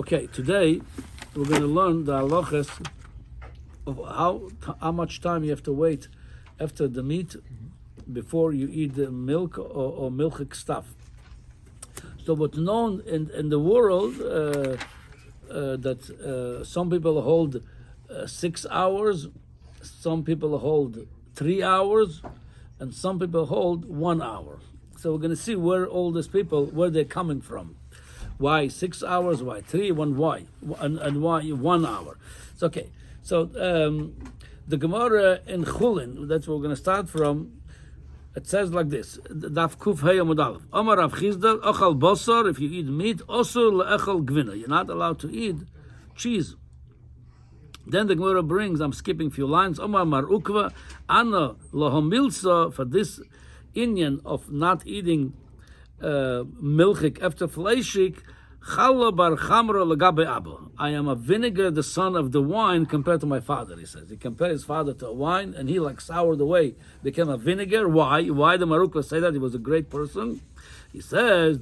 Okay, today we're going to learn the halachas of how much time you have to wait after the meat before you eat the milk or milchig stuff. So what's known in the world that some people hold 6 hours, some people hold 3 hours, and some people hold 1 hour. So we're going to see where all these people, where they're coming from. Why 6 hours? Why 3? Why? And why 1 hour? It's okay. So the Gemara in Chulin, that's where we're going to start from. It says like this: Daf Kuf Hey Amud Aleph. Amar Rav Chizdar, Ochal Bosar. If you eat meat, Osur leEchal Gvina. You're not allowed to eat cheese. Then the Gemara brings. I'm skipping a few lines. Omar Mar Ukva Ana Lohomilsa, for this inyan of not eating milchig after fleishig. Chala bar chamra legabe abba. I am a vinegar, the son of the wine, compared to my father. He says he compared his father to a wine, and he like soured away, became a vinegar. Why? Why the Marukva say that? He was a great person. He says,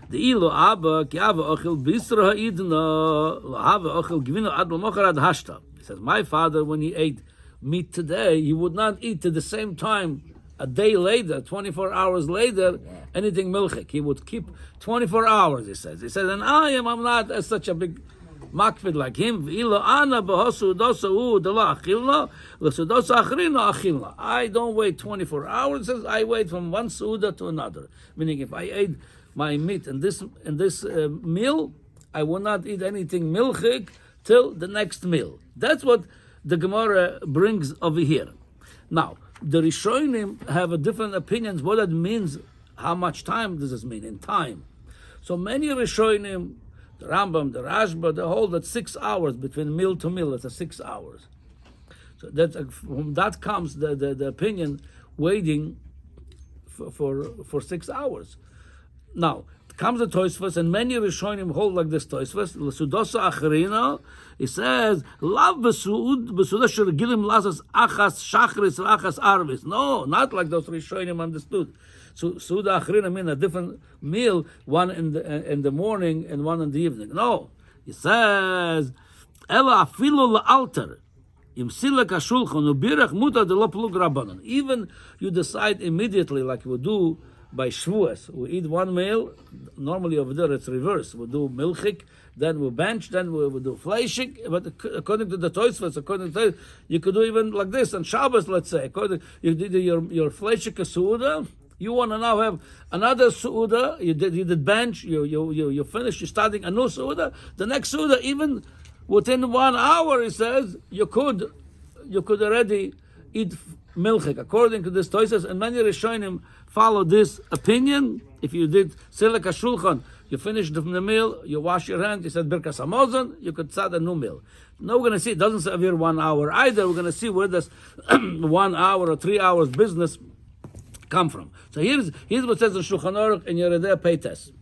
the ilo abba ki ava ochil bisra ha'idna lahava ochil givina ad l'mochar ad hashta. He says, my father, when he ate meat today, he would not eat at the same time a day later, 24 hours later, anything milchik. He would keep 24 hours, he says. He says, and I'm not such a big makpid like him. I don't wait 24 hours. He says, I wait from one suda to another. Meaning, if I ate my meat in this meal, I will not eat anything milchik till the next meal. That's what the Gemara brings over here. Now, the Rishonim have a different opinions what it means. How much time does this mean in time? So many Rishonim, the Rambam, the Rashba, they hold that 6 hours between meal to meal. It's 6 hours. So that from that comes the opinion waiting for 6 hours. Now comes the Tosfos, and many Rishonim hold like this Tosfos. L'sudosa acharina, he says, "Lav b'suud b'suda gilim lasas achas shachris achas arvis." No, not like those Rishonim understood. So suda acharina mean a different meal, one in the morning and one in the evening. No, he says, "Ela afilu la'alter." Even you decide immediately, like you would do by Shavuos, we eat one meal. Normally over there it's reverse. We do milchig, then we bench, then we do fleishig. But according to the Tosfos, according to you could do even like this on Shabbos. Let's say, according you did your fleishig suuda, you want to now have another suuda. You did bench. You finish. You're starting a new suuda. The next suuda, even within 1 hour, he says you could already eat milchig. According to this Tosfos, and many Rishonim follow this opinion. If you did Silek HaShulchan, you finished the meal, you wash your hands, you said Birkas Hamazon, you could start a new meal. Now we're going to see, it doesn't say here 1 hour either. We're going to see where this 1 hour or 3 hours business come from. So here's what it says in Shulchan Aruch in Yeridei Peites.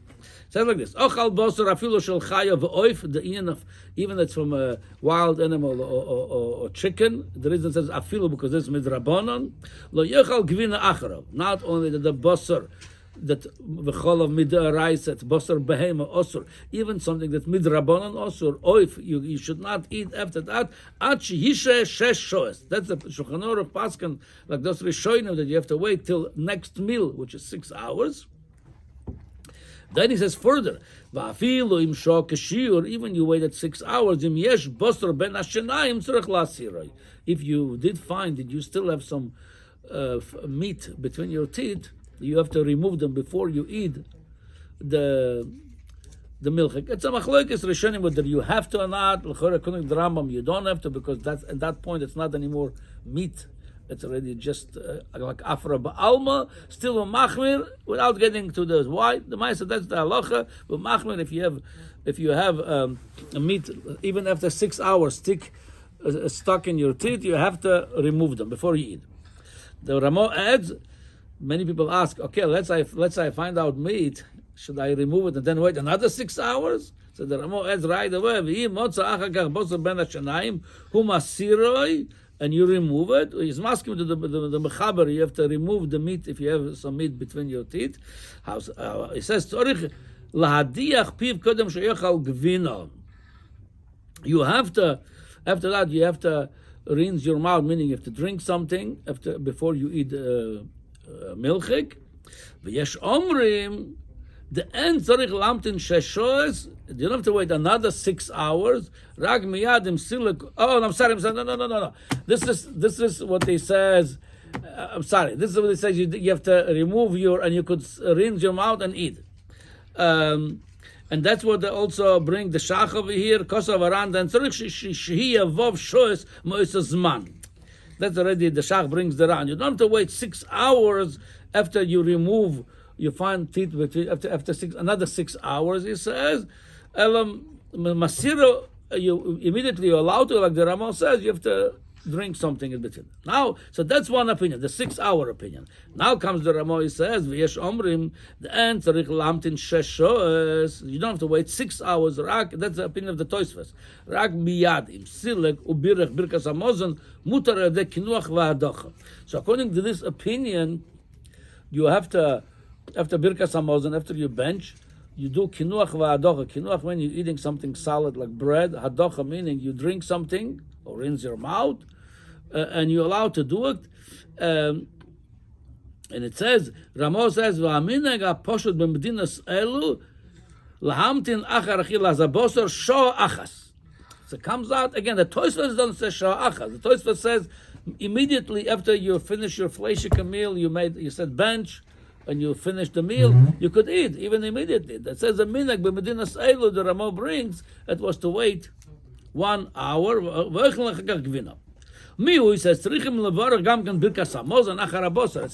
It says like this: Ochal bosor afilu shel chaya v'oif. The ian of even it's from a wild animal or chicken. The reason it says afilu because it's midrabanan. Lo yechal gvina acharav. Not only the bosor that v'chol of midaraisa, bosor behema osur. Even something that's midrabanan osur oif. You should not eat after that. Ad shehishe shesh shoes. That's the Shulchan Aruch paskan like those rishonim that you have to wait till next meal, which is 6 hours. Then he says further, even you waited 6 hours, if you did find that you still have some meat between your teeth, you have to remove them before you eat the milchig. It's a machlokes rishonim whether you have to or not. According to the Rambam, you don't have to, because that's at that point it's not anymore meat. It's already just like afra ba'alma, still a machmir, without getting to the why. The Ma'aseh, that's the halacha. But machmir, if you have a meat, even after 6 hours, stuck in your teeth, you have to remove them before you eat. The Ramo adds, many people ask, okay, let's say I find out meat, should I remove it and then wait another 6 hours? So the Ramo adds right away, and you remove it. He's asking to the mechaber, you have to remove the meat if you have some meat between your teeth. He says, you have to, after that, you have to rinse your mouth, meaning you have to drink something before you eat milchig. V'yesh omrim, the end tzarich lamtin sheshoes. You don't have to wait another 6 hours. Rag miyad im silik. Oh, I'm sorry. No. This is what he says. I'm sorry. This is what he says. You have to remove and you could rinse your mouth and eat. And that's what they also bring the shach over here. Kosav aran and tzarich shehiyah vov shoes moisas zman. That's already the shach brings the ran. You don't have to wait 6 hours after you remove. You find teeth after another 6 hours. He says, masiro. You immediately you're allowed to, like the Rama says, you have to drink something in between. Now, so that's one opinion, the 6 hour opinion. Now comes the Rama. He says, v'yesh omrim, the end tzarich lamtin sheshoes. You don't have to wait 6 hours. Rak. That's the opinion of the Tosfos. Rak miyad im silek ubirach birkas hamazon mutar de kinuach va'adocha. So according to this opinion, you have to. After birkas hamazon, after you bench, you do kinuach va'adocha. Kinuach when you're eating something solid like bread. Hadocha meaning you drink something or rinse your mouth, and you're allowed to do it. And it says, Ramo says, v'amineg ha'poshut b'medinas elu lahamtin achar achil hazabosor sho achas. So it comes out again. The Tosfos doesn't say sho achas. The Tosfos says immediately after you finish your fleishig meal, you said bench. And you finish the meal, you could eat even immediately. That says the minhag b'medinas elu the Ramo brings. It was to wait 1 hour. He says it's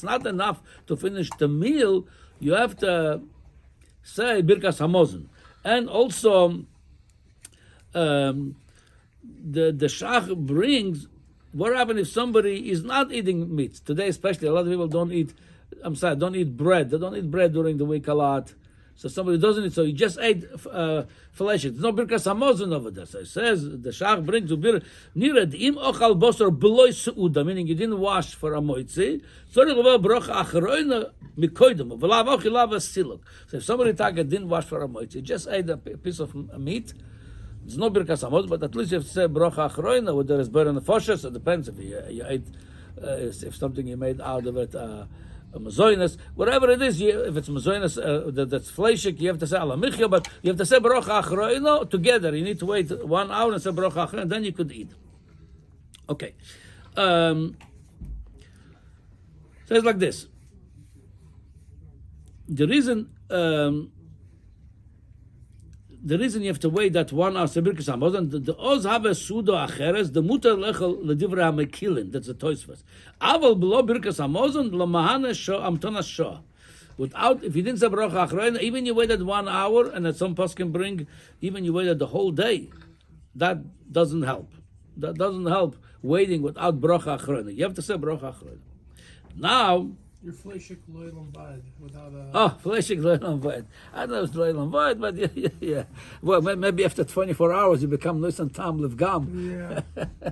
not enough to finish the meal. You have to say birkas hamazon, and also the shach brings. What happens if somebody is not eating meat today? Especially a lot of people don't eat bread. They don't eat bread during the week a lot. So somebody doesn't eat, so he just ate fleishig. There's no birkas hamazon over there. So it says, the shach brings nired im ochal bosor beloy seuda, meaning you didn't wash for a moitzi. So if somebody didn't wash for a moitzi, just ate a piece of meat, there's no birkas hamazon, but at least you have to say bracha achroina, whether it's better than the foshes. It depends if you ate, if something you made out of it, mazoinus, whatever it is, if it's mazoinus that's fleishig, you have to say ala michya, but you have to say bracha achroino together. You need to wait 1 hour and say bracha achroino, and then you could eat. Okay. Says like this. The reason you have to wait that 1 hour sebirkas hamazon, the oz have a sudo acheres, the mutar lechel ledivra hamekilin. That's the Tosfos. Aval below birkas hamazon lamahane sho amtonas sho. Without, if you didn't say bracha achroina, even you waited 1 hour, and that some poskim bring, even you waited the whole day, that doesn't help. That doesn't help waiting without bracha achroina. You have to say bracha achroina. Now. Your fleishig loylam vayed without a... Oh, fleishig loylam vayed. I know it's loylam vayed, but yeah. Well, maybe after 24 hours you become nusan tam livgam. Yeah.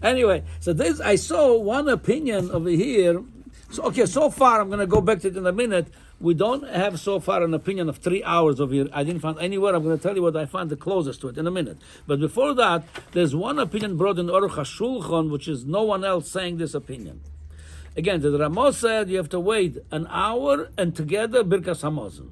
Anyway, so this, I saw one opinion over here. So, okay, so far, I'm going to go back to it in a minute. We don't have so far an opinion of 3 hours over here. I didn't find anywhere. I'm going to tell you what I found the closest to it in a minute. But before that, there's one opinion brought in Aruch HaShulchan, which is no one else saying this opinion. Again, the Ramos said you have to wait an hour and together birkas hamazon.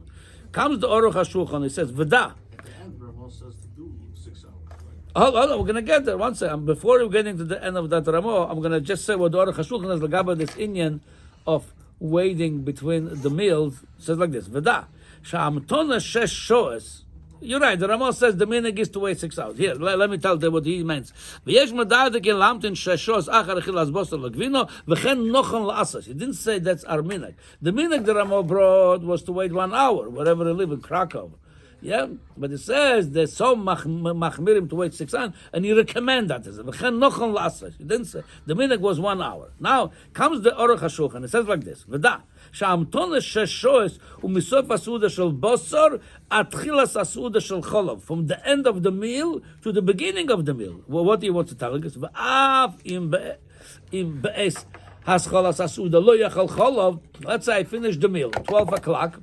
Comes the Aruch HaShulchan, he says v'da. And Ramos says to do 6 hours. Right? Hold on, we're going to get there. One second. Before we get into the end of that Ramo, I'm going to just say what the Aruch HaShulchan is about this inyan of waiting between the meals. It says like this: v'da sha'amtona shesh shoes. You're right. The Rama says the minhag is to wait 6 hours. Here, let me tell you what he means. He didn't say that's our minhag. The minhag the Rama brought was to wait 1 hour, wherever they live in Krakow. Yeah, but it says there's so machmirim to wait 6 hours, and you recommend that. He didn't say the minhag was 1 hour. Now comes the Aruch HaShulchan. It says like this: V'da sha'amtona sheshoes umisof asuda shel bosor atchilas asuda shel cholov. From the end of the meal to the beginning of the meal. Well, what do you want to tell us? V'av im be'es hascholas asuda lo yachal cholov. Let's say I finished the meal 12 o'clock.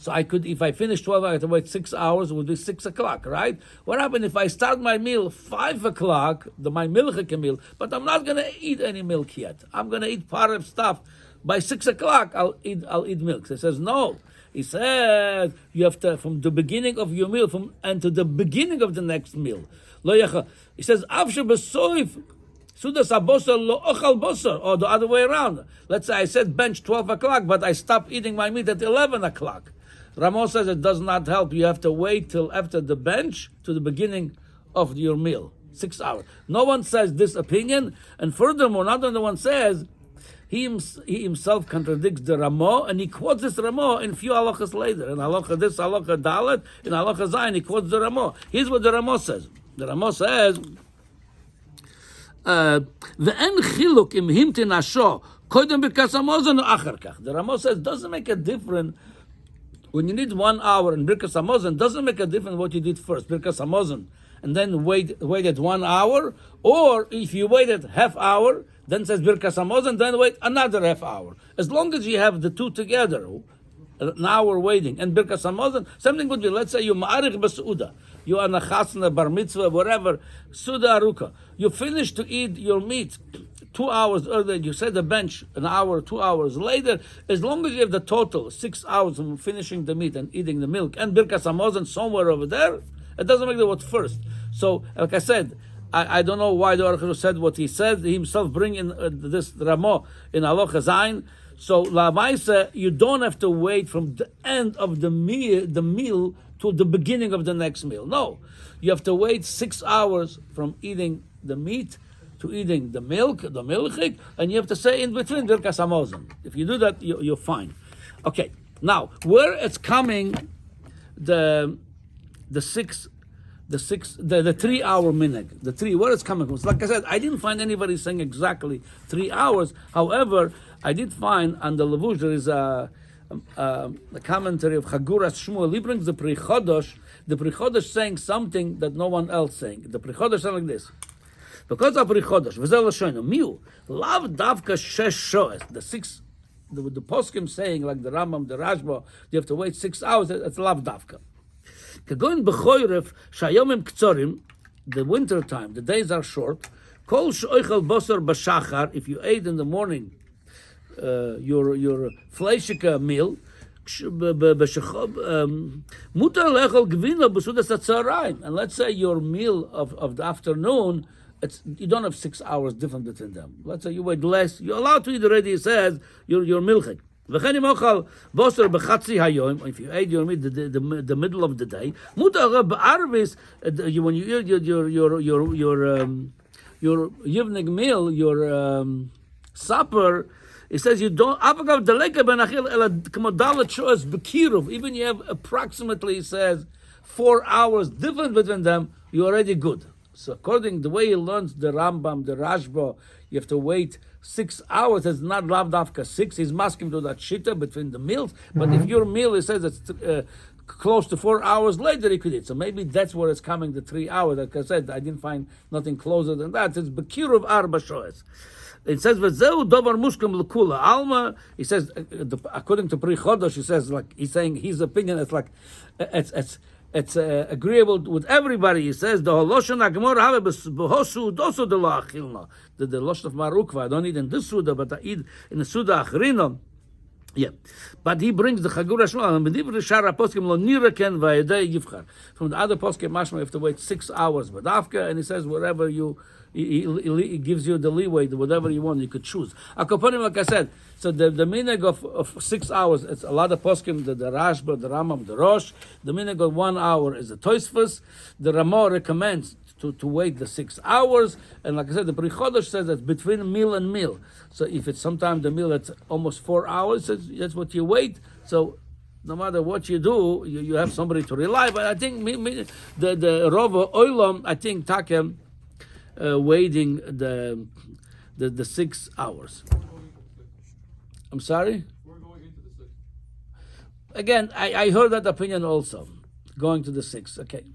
So I could, if I finish 12, I have to wait 6 hours. It would be 6 o'clock, right? What happened if I start my meal 5 o'clock, my milchig meal, but I'm not going to eat any milk yet. I'm going to eat part of stuff. By 6 o'clock, I'll eat milk. So he says no. He said you have to from the beginning of your meal and to the beginning of the next meal. He says after besoif. Sudas abosar lo ochal bosar, or the other way around. Let's say I said bench 12 o'clock, but I stopped eating my meat at 11 o'clock. Ramos says it does not help. You have to wait till after the bench to the beginning of your meal, 6 hours. No one says this opinion, and furthermore, not only one says, he himself contradicts the Ramo, and he quotes this Ramo in few halachas later. In halacha this, halacha dalet, in halacha zayin, he quotes the Ramo. Here's what the Ramo says. The Ramo says, the Ramo says doesn't make a difference when you need 1 hour in Birkas Hamazon. Doesn't make a difference what you did first, Birkas Hamazon, and then waited 1 hour, or if you waited half hour, then says Birkas Hamazon, then wait another half hour. As long as you have the two together, an hour waiting, and Birkas Hamazon, something would be, let's say you ma'arich b'su'uda, you are nachasna, bar mitzvah, whatever, suda aruka. You finish to eat your meat 2 hours earlier, you set the bench an hour, 2 hours later, as long as you have the total 6 hours from finishing the meat and eating the milk, and Birkas Hamazon somewhere over there, it doesn't make the what first. So, like I said, I don't know why the Aruch said what he said. He himself bring in this Ramo in Halacha Zayin. So Lamaisa, you don't have to wait from the end of the meal to the beginning of the next meal. No, you have to wait 6 hours from eating the meat to eating the milk, the milchig, and you have to say in between Birkas Hamazon. If you do that, you're fine. Okay, now where it's coming, the 3 hour minhag, where it's coming from. So like I said, I didn't find anybody saying exactly 3 hours. However, I did find on the Levush there is a commentary of Chaguras Shmuel. He brings the Pri Chodosh saying something that no one else saying. The Pri Chodosh saying like this. Because of Pri Chodosh, v'zel l'shoyno, miu, lav davka shesh shoes, the poskim saying like the Rambam, the Rashba, you have to wait 6 hours, it's lav davka. Kagoin b'choyref, shayomim k'tzorim, the winter time, the days are short, kol she'oichel bosor b'shachar, if you ate in the morning, your fleishig meal, mutar lechol gvino b'sudas hatzarayim, and let's say your meal of the afternoon, you don't have 6 hours difference between them. Let's say you wait less, you're allowed to eat already, it says, your milchig. If you ate your meat the middle of the day, when you eat your evening meal, your supper, it says you don't. Even you have approximately, it says, 4 hours difference between them, you're already good. So according to the way he learns the Rambam, the Rashba, you have to wait 6 hours. It's not lav dafka 6. He's masking to that shita between the meals. But if your meal, it says it's close to 4 hours later, you could eat. So maybe that's where it's coming, the 3 hours. Like I said, I didn't find nothing closer than that. It's Bekiruv Arba Shoes. It says V'zeu Dovar Mushkim L'Kula Alma. He says, according to Pri Chodosh, he says, like he's saying his opinion. It's like it's agreeable with everybody. He says the Holoshon Agmor Have B'Hosu Dosu De La Achilna. The Loshon of Marukva. I don't eat in this Suda, but I eat in the Suda Achrina. Yeah, but he brings the Chagura Shmuel and Medivri Shara Poskim Lo Niraken Vayedei Yivchar. From the other Poskim Mashma, you have to wait 6 hours. But Afka, and he says wherever he gives you the leeway, whatever you want, you could choose. Akoponim, like I said, so the minhag of 6 hours, it's a lot of Poskim, the Rashba, the Rambam, the Rosh. The minhag of 1 hour is the Tosfos. The Ramah recommends to wait the 6 hours, and like I said, the Pri Chodosh says that between meal and meal. So if it's sometimes the meal that's almost 4 hours, that's what you wait. So no matter what you do, you have somebody to rely. But I think the Rova Oilam, I think Takem waiting the 6 hours. I'm sorry. We're going into the 6. Again, I heard that opinion also, going to the 6. Okay.